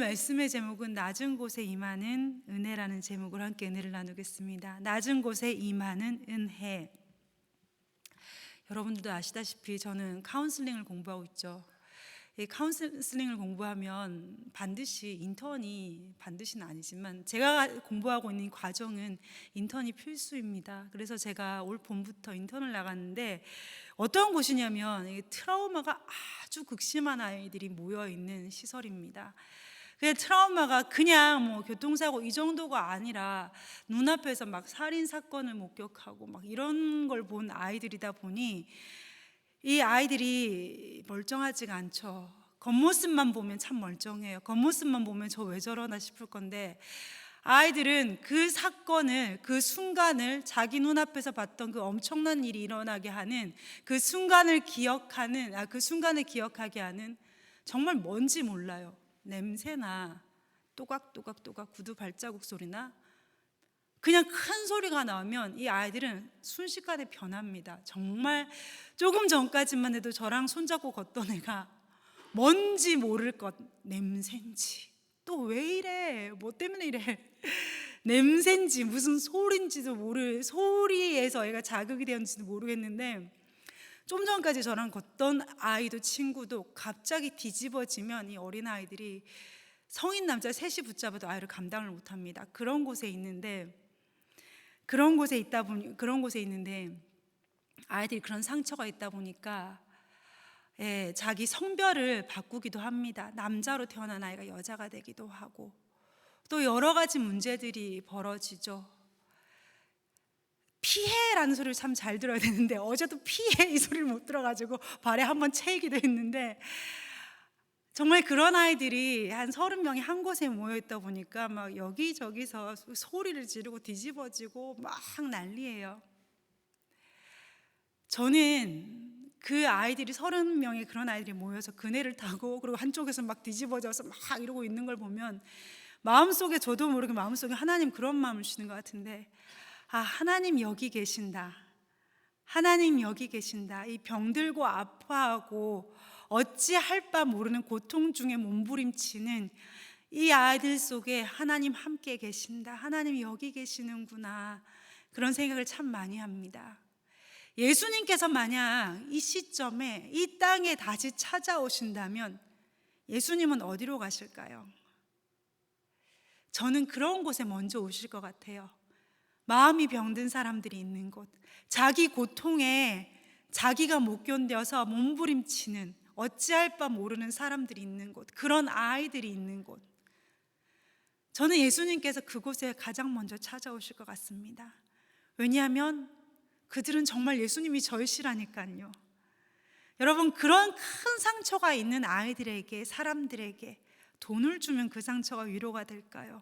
말씀의 제목은 낮은 곳에 임하는 은혜라는 제목으로 함께 은혜를 나누겠습니다. 낮은 곳에 임하는 은혜. 여러분들도 아시다시피 저는 카운슬링을 공부하고 있죠. 이 카운슬링을 공부하면 반드시 인턴이, 반드시는 아니지만 제가 공부하고 있는 과정은 인턴이 필수입니다. 그래서 제가 올 봄부터 인턴을 나갔는데 어떤 곳이냐면 이게 트라우마가 아주 극심한 아이들이 모여있는 시설입니다. 그 트라우마가 그냥 뭐 교통사고 이 정도가 아니라 눈앞에서 막 살인 사건을 목격하고 막 이런 걸 본 아이들이다 보니 이 아이들이 멀쩡하지가 않죠. 겉모습만 보면 참 멀쩡해요. 겉모습만 보면 저 왜 저러나 싶을 건데 아이들은 그 사건을, 그 순간을 자기 눈앞에서 봤던 그 엄청난 일이 일어나게 하는 그 순간을 기억하게 하는 정말 뭔지 몰라요. 냄새나 또각또각 구두 발자국 소리나 그냥 큰 소리가 나오면 이 아이들은 순식간에 변합니다. 정말 조금 전까지만 해도 저랑 손잡고 걷던 애가 뭔지 모를 것, 냄새인지 또 왜 이래, 뭐 때문에 이래, 냄새인지 무슨 소리인지도 소리에서 애가 자극이 되었는지도 모르겠는데 좀 전까지 저랑 걷던 아이도 친구도 갑자기 뒤집어지면 이 어린아이들이 성인 남자 셋이 붙잡아도 아이를 감당을 못합니다. 그런 곳에 있는데 아이들이 그런 상처가 있다 보니까 자기 성별을 바꾸기도 합니다. 남자로 태어난 아이가 여자가 되기도 하고 또 여러 가지 문제들이 벌어지죠. 피해라는 소리를 참 잘 들어야 되는데 어제도 피해 이 소리를 못 들어가지고 발에 한번 채이기도 했는데 정말 그런 아이들이 한 30명이 한 곳에 모여있다 보니까 막 여기저기서 소리를 지르고 뒤집어지고 막 난리예요. 저는 그 아이들이 30명의 그런 아이들이 모여서 그네를 타고 그리고 한쪽에서 막 뒤집어져서 막 이러고 있는 걸 보면 마음속에 저도 모르게 마음속에 하나님 그런 마음을 주시는 것 같은데 하나님 여기 계신다. 하나님 여기 계신다. 이 병들고 아파하고 어찌할 바 모르는 고통 중에 몸부림치는 이 아이들 속에 하나님 함께 계신다. 하나님 여기 계시는구나. 그런 생각을 참 많이 합니다. 예수님께서 만약 이 시점에 이 땅에 다시 찾아오신다면 예수님은 어디로 가실까요? 저는 그런 곳에 먼저 오실 것 같아요. 마음이 병든 사람들이 있는 곳, 자기 고통에 자기가 못 견뎌서 몸부림치는 어찌할 바 모르는 사람들이 있는 곳, 그런 아이들이 있는 곳. 저는 예수님께서 그곳에 가장 먼저 찾아오실 것 같습니다. 왜냐하면 그들은 정말 예수님이 절실하니까요. 여러분, 그런 큰 상처가 있는 아이들에게, 사람들에게 돈을 주면 그 상처가 위로가 될까요?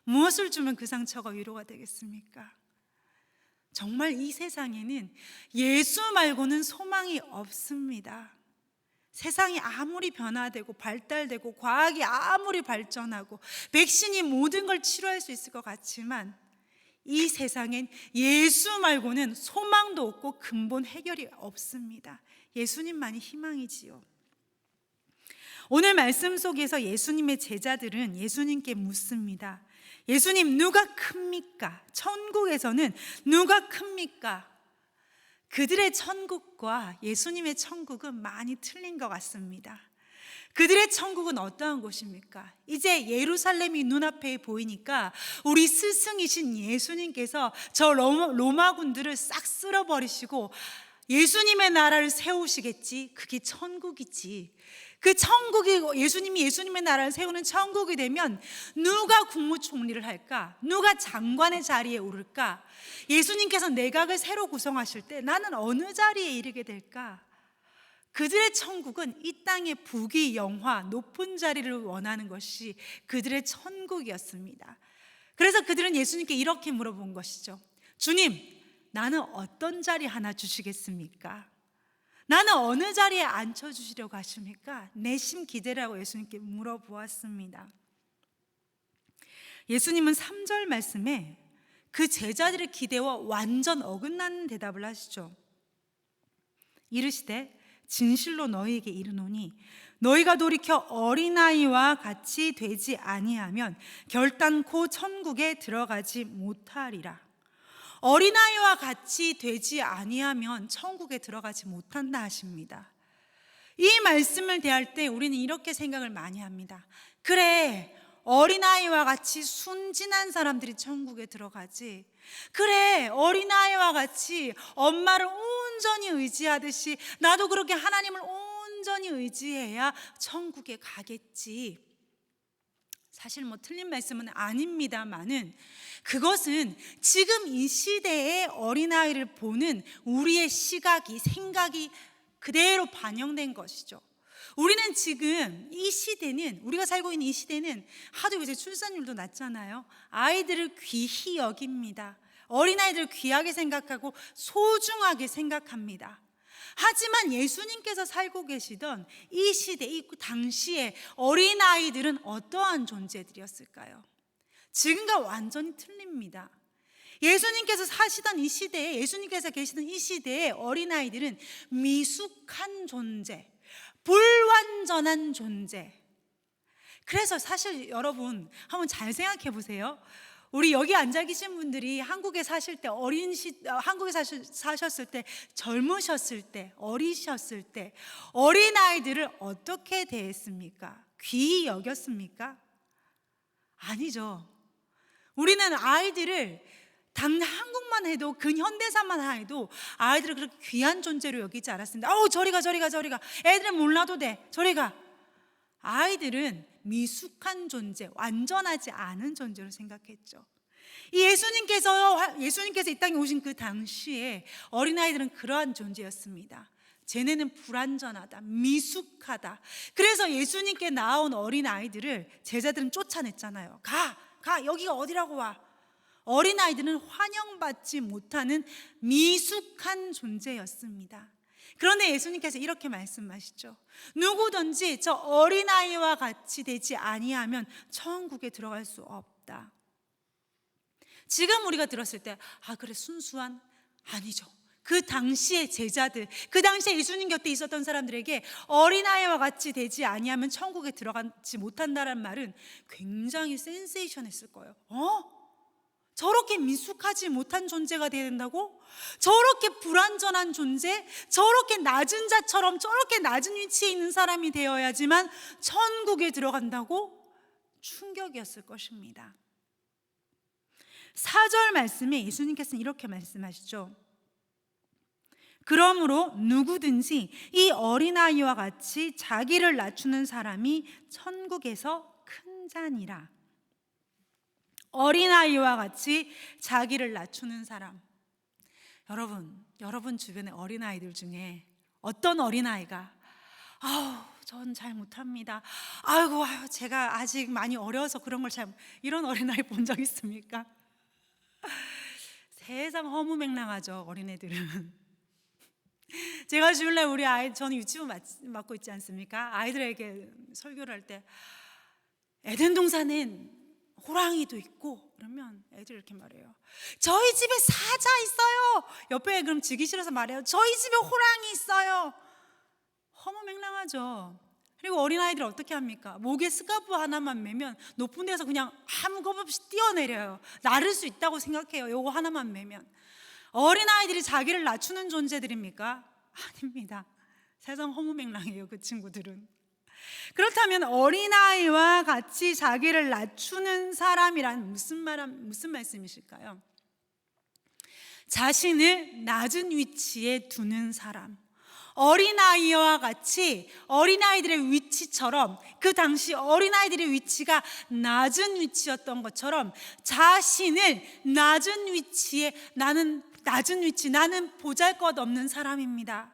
무엇을 주면 그 상처가 위로가 되겠습니까? 정말 이 세상에는 예수 말고는 소망이 없습니다. 세상이 아무리 변화되고 발달되고 과학이 아무리 발전하고 백신이 모든 걸 치료할 수 있을 것 같지만 이 세상엔 예수 말고는 소망도 없고 근본 해결이 없습니다. 예수님만이 희망이지요. 오늘 말씀 속에서 예수님의 제자들은 예수님께 묻습니다. 예수님, 누가 큽니까? 천국에서는 누가 큽니까? 그들의 천국과 예수님의 천국은 많이 틀린 것 같습니다. 그들의 천국은 어떠한 곳입니까? 이제 예루살렘이 눈앞에 보이니까 우리 스승이신 예수님께서 저 로마군들을 싹 쓸어버리시고 예수님의 나라를 세우시겠지. 그게 천국이지. 그 천국이 예수님의 나라를 세우는 천국이 되면 누가 국무총리를 할까? 누가 장관의 자리에 오를까? 예수님께서 내각을 새로 구성하실 때 나는 어느 자리에 이르게 될까? 그들의 천국은 이 땅의 부귀 영화 높은 자리를 원하는 것이 그들의 천국이었습니다. 그래서 그들은 예수님께 이렇게 물어본 것이죠. 주님, 나는 어떤 자리 하나 주시겠습니까? 나는 어느 자리에 앉혀주시려고 하십니까? 내심 기대라고 예수님께 물어보았습니다. 예수님은 3절 말씀에 그 제자들의 기대와 완전 어긋나는 대답을 하시죠. 이르시되 진실로 너희에게 이르노니 너희가 돌이켜 어린아이와 같이 되지 아니하면 결단코 천국에 들어가지 못하리라. 어린아이와 같이 되지 아니하면 천국에 들어가지 못한다 하십니다. 이 말씀을 대할 때 우리는 이렇게 생각을 많이 합니다. 그래, 어린아이와 같이 순진한 사람들이 천국에 들어가지. 그래, 어린아이와 같이 엄마를 온전히 의지하듯이 나도 그렇게 하나님을 온전히 의지해야 천국에 가겠지. 사실 틀린 말씀은 아닙니다만은 그것은 지금 이 시대의 어린아이를 보는 우리의 시각이, 생각이 그대로 반영된 것이죠. 우리는 지금 이 시대는, 우리가 살고 있는 이 시대는 하도 요새 출산율도 낮잖아요. 아이들을 귀히 여깁니다. 어린아이들을 귀하게 생각하고 소중하게 생각합니다. 하지만 예수님께서 살고 계시던 이 시대, 이 당시에 어린아이들은 어떠한 존재들이었을까요? 지금과 완전히 틀립니다. 예수님께서 사시던 이 시대에, 예수님께서 계시던 이 시대의 어린아이들은 미숙한 존재, 불완전한 존재. 그래서 사실 여러분 한번 잘 생각해 보세요. 우리 여기 앉아 계신 분들이 한국에 사실 때 한국에 사셨을 때, 젊으셨을 때, 어리셨을 때 어린아이들을 어떻게 대했습니까? 귀히 여겼습니까? 아니죠. 우리는 아이들을 한국만 해도, 근현대사만 해도 아이들을 그렇게 귀한 존재로 여기지 않았습니다. 저리 가. 애들은 몰라도 돼. 저리 가. 아이들은 미숙한 존재, 완전하지 않은 존재로 생각했죠. 예수님께서 이 땅에 오신 그 당시에 어린아이들은 그러한 존재였습니다. 쟤네는 불완전하다, 미숙하다. 그래서 예수님께 나온 어린아이들을 제자들은 쫓아냈잖아요. 가, 여기가 어디라고 와. 어린아이들은 환영받지 못하는 미숙한 존재였습니다. 그런데 예수님께서 이렇게 말씀하시죠. 누구든지 저 어린아이와 같이 되지 아니하면 천국에 들어갈 수 없다. 지금 우리가 들었을 때 그래, 순수한? 아니죠. 그 당시의 제자들, 그 당시에 예수님 곁에 있었던 사람들에게 어린아이와 같이 되지 아니하면 천국에 들어가지 못한다는 말은 굉장히 센세이션했을 거예요. 저렇게 미숙하지 못한 존재가 되어야 된다고? 저렇게 불완전한 존재? 저렇게 낮은 자처럼 저렇게 낮은 위치에 있는 사람이 되어야지만 천국에 들어간다고? 충격이었을 것입니다. 4절 말씀에 예수님께서는 이렇게 말씀하시죠. 그러므로 누구든지 이 어린아이와 같이 자기를 낮추는 사람이 천국에서 큰 자니라. 어린아이와 같이 자기를 낮추는 사람. 여러분 주변의 어린아이들 중에 어떤 어린아이가 전 잘 못합니다. 제가 아직 많이 어려서 그런 걸 이런 어린아이 본 적 있습니까? 세상 허무맹랑하죠, 어린애들은. 제가 주일날 우리 저는 유치원 맡고 있지 않습니까? 아이들에게 설교를 할 때 에덴 동산엔 호랑이도 있고, 그러면 애들이 이렇게 말해요. 저희 집에 사자 있어요. 옆에 그럼 지기 싫어서 말해요. 저희 집에 호랑이 있어요. 허무맹랑하죠. 그리고 어린아이들 어떻게 합니까? 목에 스카프 하나만 매면 높은 데서 그냥 아무 겁 없이 뛰어내려요. 나를 수 있다고 생각해요. 요거 하나만 매면. 어린아이들이 자기를 낮추는 존재들입니까? 아닙니다. 세상 허무맹랑해요, 그 친구들은. 그렇다면 어린아이와 같이 자기를 낮추는 사람이란 무슨 말씀이실까요? 자신을 낮은 위치에 두는 사람. 어린아이와 같이 어린아이들의 위치처럼, 그 당시 어린아이들의 위치가 낮은 위치였던 것처럼 자신을 낮은 위치에, 나는 보잘것없는 사람입니다.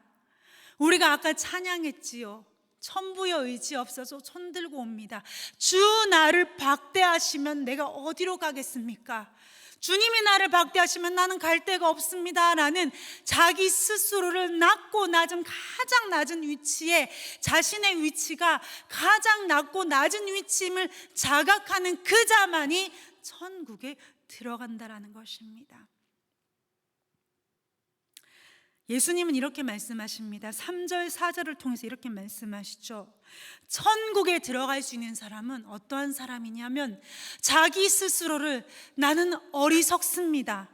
우리가 아까 찬양했지요. 천부여 의지 없어서 손 들고 옵니다. 주 나를 박대하시면 내가 어디로 가겠습니까? 주님이 나를 박대하시면 나는 갈 데가 없습니다 라는 자기 스스로를 낮고 낮은, 가장 낮은 위치에, 자신의 위치가 가장 낮고 낮은 위치임을 자각하는 그 자만이 천국에 들어간다라는 것입니다. 예수님은 이렇게 말씀하십니다. 3절 4절을 통해서 이렇게 말씀하시죠. 천국에 들어갈 수 있는 사람은 어떠한 사람이냐면 자기 스스로를 나는 어리석습니다,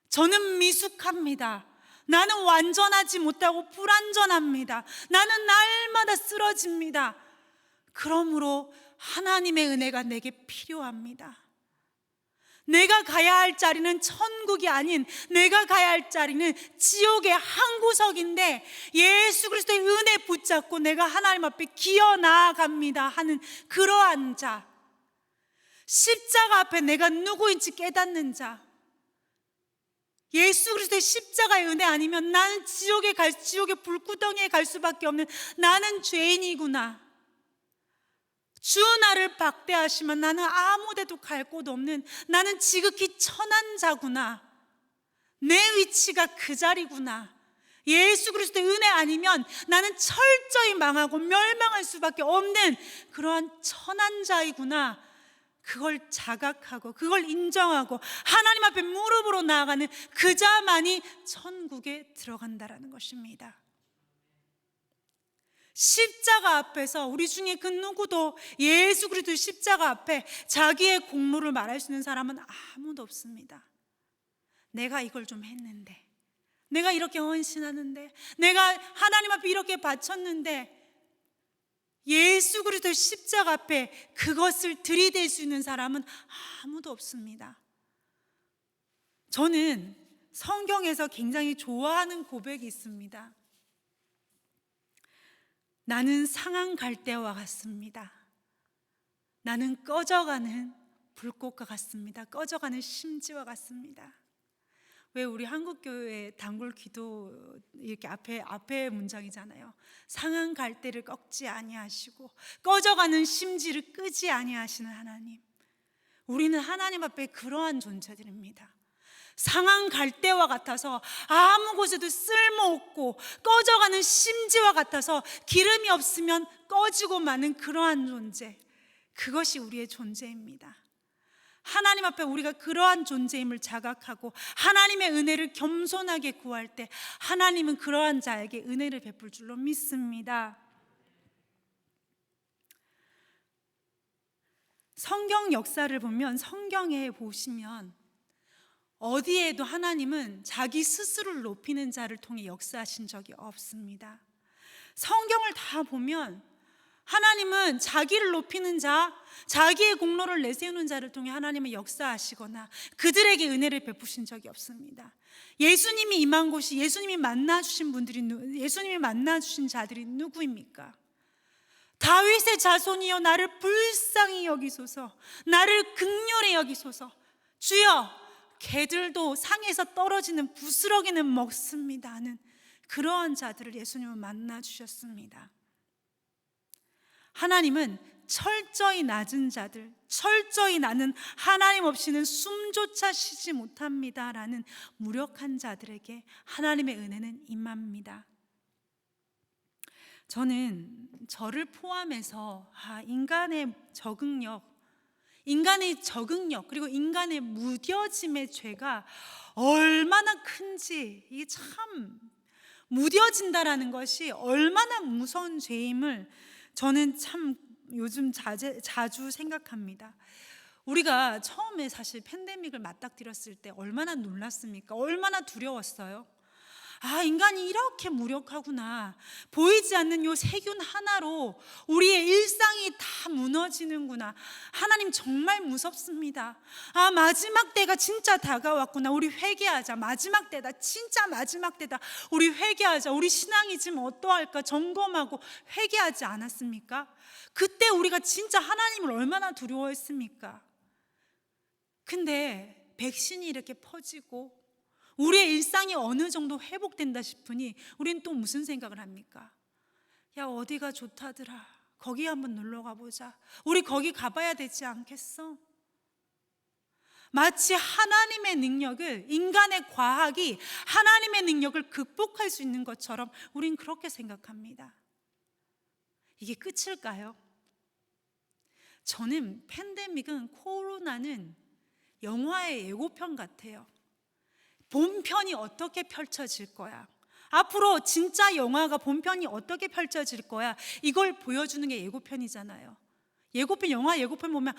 저는 미숙합니다, 나는 완전하지 못하고 불완전합니다, 나는 날마다 쓰러집니다, 그러므로 하나님의 은혜가 내게 필요합니다. 내가 가야 할 자리는 천국이 아닌 내가 가야 할 자리는 지옥의 한 구석인데 예수 그리스도의 은혜 붙잡고 내가 하나님 앞에 기어 나아갑니다 하는 그러한 자, 십자가 앞에 내가 누구인지 깨닫는 자, 예수 그리스도의 십자가의 은혜 아니면 나는 지옥의 불구덩이에 갈 수밖에 없는 나는 죄인이구나, 주 나를 박대하시면 나는 아무 데도 갈 곳 없는 나는 지극히 천한 자구나, 내 위치가 그 자리구나, 예수 그리스도의 은혜 아니면 나는 철저히 망하고 멸망할 수밖에 없는 그러한 천한 자이구나, 그걸 자각하고 그걸 인정하고 하나님 앞에 무릎으로 나아가는 그 자만이 천국에 들어간다라는 것입니다. 십자가 앞에서 우리 중에 그 누구도 예수 그리스도의 십자가 앞에 자기의 공로를 말할 수 있는 사람은 아무도 없습니다. 내가 이걸 좀 했는데, 내가 이렇게 헌신하는데, 내가 하나님 앞에 이렇게 바쳤는데, 예수 그리스도의 십자가 앞에 그것을 들이댈 수 있는 사람은 아무도 없습니다. 저는 성경에서 굉장히 좋아하는 고백이 있습니다. 나는 상한 갈대와 같습니다. 나는 꺼져가는 불꽃과 같습니다. 꺼져가는 심지와 같습니다. 왜 우리 한국교회 단골 기도 이렇게 앞에 문장이잖아요. 상한 갈대를 꺾지 아니하시고 꺼져가는 심지를 끄지 아니하시는 하나님. 우리는 하나님 앞에 그러한 존재들입니다. 상한 갈대와 같아서 아무 곳에도 쓸모없고 꺼져가는 심지와 같아서 기름이 없으면 꺼지고 마는 그러한 존재, 그것이 우리의 존재입니다. 하나님 앞에 우리가 그러한 존재임을 자각하고 하나님의 은혜를 겸손하게 구할 때 하나님은 그러한 자에게 은혜를 베풀 줄로 믿습니다. 성경 역사를 보면, 성경에 보시면 어디에도 하나님은 자기 스스로를 높이는 자를 통해 역사하신 적이 없습니다. 성경을 다 보면 하나님은 자기를 높이는 자, 자기의 공로를 내세우는 자를 통해 하나님은 역사하시거나 그들에게 은혜를 베푸신 적이 없습니다. 예수님이 임한 곳이, 예수님이 만나주신 분들이, 예수님이 만나주신 자들이 누구입니까? 다윗의 자손이여 나를 불쌍히 여기소서, 나를 긍휼히 여기소서. 주여 개들도 상에서 떨어지는 부스러기는 먹습니다 하는 그러한 자들을 예수님은 만나주셨습니다. 하나님은 철저히 낮은 자들, 철저히 나는 하나님 없이는 숨조차 쉬지 못합니다 라는 무력한 자들에게 하나님의 은혜는 임합니다. 저는 저를 포함해서 인간의 적응력 그리고 인간의 무뎌짐의 죄가 얼마나 큰지, 이게 참 무뎌진다라는 것이 얼마나 무서운 죄임을 저는 참 요즘 자주 생각합니다. 우리가 처음에 사실 팬데믹을 맞닥뜨렸을 때 얼마나 놀랐습니까? 얼마나 두려웠어요? 인간이 이렇게 무력하구나. 보이지 않는 요 세균 하나로 우리의 일상이 다 무너지는구나. 하나님 정말 무섭습니다. 마지막 때가 진짜 다가왔구나. 우리 회개하자. 마지막 때다. 진짜 마지막 때다. 우리 회개하자. 우리 신앙이 지금 어떠할까 점검하고 회개하지 않았습니까? 그때 우리가 진짜 하나님을 얼마나 두려워했습니까? 근데 백신이 이렇게 퍼지고 우리의 일상이 어느 정도 회복된다 싶으니 우리는 또 무슨 생각을 합니까? 야, 어디가 좋다더라. 거기 한번 놀러 가보자. 우리 거기 가봐야 되지 않겠어? 마치 하나님의 능력을, 인간의 과학이 하나님의 능력을 극복할 수 있는 것처럼 우린 그렇게 생각합니다. 이게 끝일까요? 저는 코로나는 영화의 예고편 같아요. 본편이 어떻게 펼쳐질 거야? 앞으로 진짜 영화가 본편이 어떻게 펼쳐질 거야, 이걸 보여주는 게 예고편이잖아요. 예고편, 영화 예고편 보면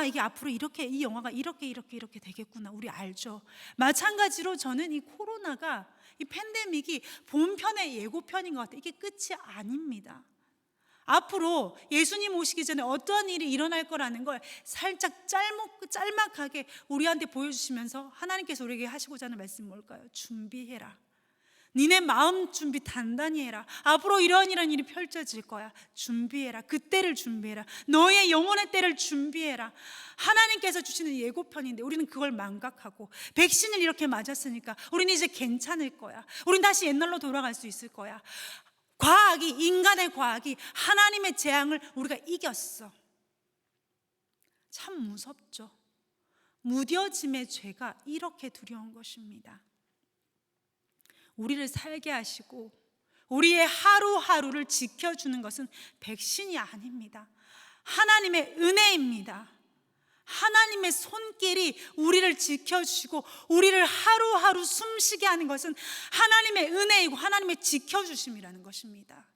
이게 앞으로 이렇게, 이 영화가 이렇게 되겠구나, 우리 알죠. 마찬가지로 저는 이 코로나가, 이 팬데믹이 본편의 예고편인 것 같아요. 이게 끝이 아닙니다. 앞으로 예수님 오시기 전에 어떠한 일이 일어날 거라는 걸 살짝 짤막하게 우리한테 보여주시면서 하나님께서 우리에게 하시고자 하는 말씀은 뭘까요? 준비해라. 니네 마음 준비 단단히 해라. 앞으로 이런 일이 펼쳐질 거야. 준비해라. 그때를 준비해라. 너의 영혼의 때를 준비해라. 하나님께서 주시는 예고편인데 우리는 그걸 망각하고, 백신을 이렇게 맞았으니까 우리는 이제 괜찮을 거야, 우리는 다시 옛날로 돌아갈 수 있을 거야. 인간의 과학이 하나님의 재앙을 우리가 이겼어. 참 무섭죠. 무뎌짐의 죄가 이렇게 두려운 것입니다. 우리를 살게 하시고 우리의 하루하루를 지켜주는 것은 백신이 아닙니다. 하나님의 은혜입니다. 하나님의 손길이 우리를 지켜주시고 우리를 하루하루 숨쉬게 하는 것은 하나님의 은혜이고 하나님의 지켜주심이라는 것입니다.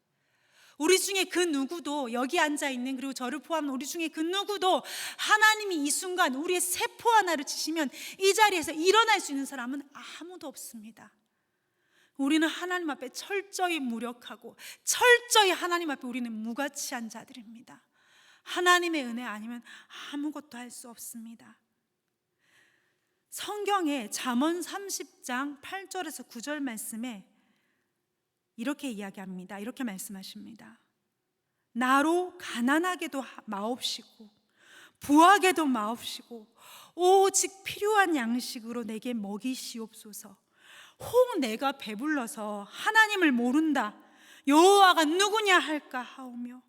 우리 중에 그 누구도, 여기 앉아있는, 그리고 저를 포함한 우리 중에 그 누구도 하나님이 이 순간 우리의 세포 하나를 치시면 이 자리에서 일어날 수 있는 사람은 아무도 없습니다. 우리는 하나님 앞에 철저히 무력하고 철저히 하나님 앞에 우리는 무가치한 자들입니다. 하나님의 은혜 아니면 아무것도 할 수 없습니다. 성경에 잠언 30장 8절에서 9절 말씀에 이렇게 이야기합니다. 이렇게 말씀하십니다. 나로 가난하게도 마옵시고 부하게도 마옵시고 오직 필요한 양식으로 내게 먹이시옵소서. 혹 내가 배불러서 하나님을 모른다, 여호와가 누구냐 할까 하오며,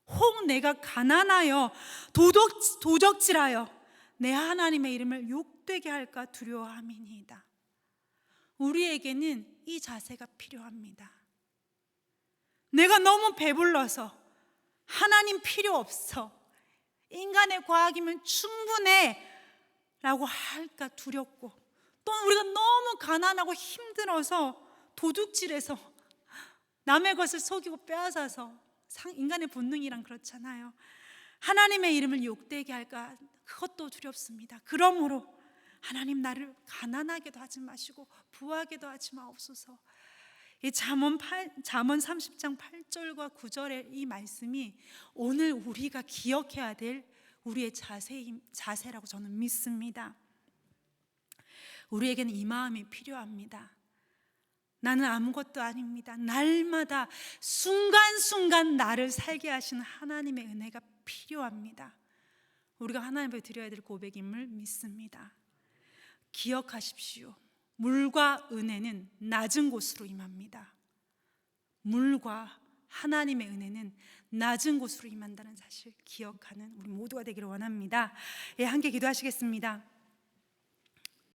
혹 내가 가난하여 도적질하여 내 하나님의 이름을 욕되게 할까 두려워함이니이다. 우리에게는 이 자세가 필요합니다. 내가 너무 배불러서 하나님 필요 없어, 인간의 과학이면 충분해 라고 할까 두렵고, 또 우리가 너무 가난하고 힘들어서 도둑질해서 남의 것을 속이고 빼앗아서, 인간의 본능이란 그렇잖아요. 하나님의 이름을 욕되게 할까, 그것도 두렵습니다. 그러므로 하나님, 나를 가난하게도 하지 마시고 부하게도 하지 마옵소서. 이 잠언 30장 8절과 9절의 이 말씀이 오늘 우리가 기억해야 될 우리의 자세라고 저는 믿습니다. 우리에게는 이 마음이 필요합니다. 나는 아무것도 아닙니다. 날마다 순간순간 나를 살게 하시는 하나님의 은혜가 필요합니다. 우리가 하나님 앞에 드려야 될 고백임을 믿습니다. 기억하십시오. 물과 은혜는 낮은 곳으로 임합니다. 물과 하나님의 은혜는 낮은 곳으로 임한다는 사실 기억하는 우리 모두가 되기를 원합니다. 함께 기도하시겠습니다.